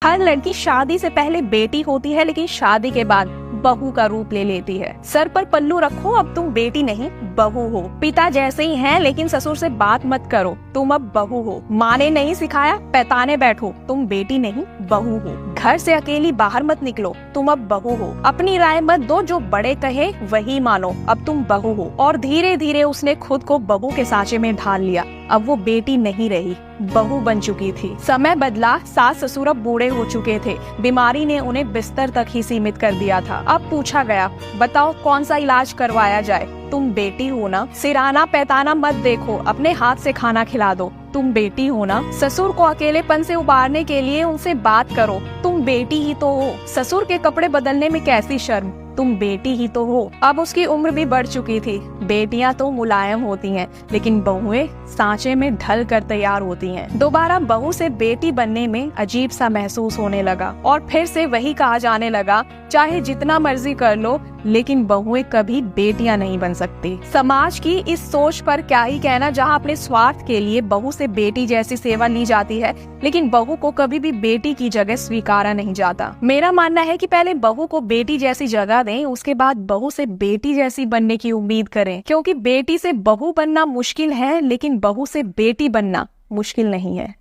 हर लड़की शादी से पहले बेटी होती है, लेकिन शादी के बाद बहू का रूप ले लेती है। सर पर पल्लू रखो, अब तुम बेटी नहीं बहू हो। पिता जैसे ही हैं, लेकिन ससुर से बात मत करो, तुम अब बहू हो। माँ ने नहीं सिखाया पैताने बैठो, तुम बेटी नहीं बहू हो। घर से अकेली बाहर मत निकलो, तुम अब बहू हो। अपनी राय मत दो, जो बड़े कहे वही मानो, अब तुम बहू हो। और धीरे धीरे उसने खुद को बहू के सांचे में ढाल लिया। अब वो बेटी नहीं रही, बहू बन चुकी थी। समय बदला, सास ससुर अब बूढ़े हो चुके थे। बीमारी ने उन्हें बिस्तर तक ही सीमित कर दिया था। अब पूछा गया, बताओ कौन सा इलाज करवाया जाए। तुम बेटी हो ना, सिराना पैताना मत देखो, अपने हाथ से खाना खिला दो। तुम बेटी हो ना, ससुर को अकेलेपन से उबारने के लिए उनसे बात करो। तुम बेटी ही तो हो, ससुर के कपड़े बदलने में कैसी शर्म, तुम बेटी ही तो हो। अब उसकी उम्र भी बढ़ चुकी थी। बेटियां तो मुलायम होती हैं, लेकिन बहुएं सांचे में ढल कर तैयार होती हैं। दोबारा बहू से बेटी बनने में अजीब सा महसूस होने लगा और फिर से वही कहा जाने लगा, चाहे जितना मर्जी कर लो, लेकिन बहुएं कभी बेटियां नहीं बन सकती। समाज की इस सोच पर क्या ही कहना, जहां अपने स्वार्थ के लिए बहू से बेटी जैसी सेवा ली जाती है, लेकिन बहू को कभी भी बेटी की जगह स्वीकारा नहीं जाता। मेरा मानना है कि पहले बहू को बेटी जैसी जगह दें, उसके बाद बहू से बेटी जैसी बनने की उम्मीद करें, क्योंकि बेटी से बहू बनना मुश्किल है, लेकिन बहू से बेटी बनना मुश्किल नहीं है।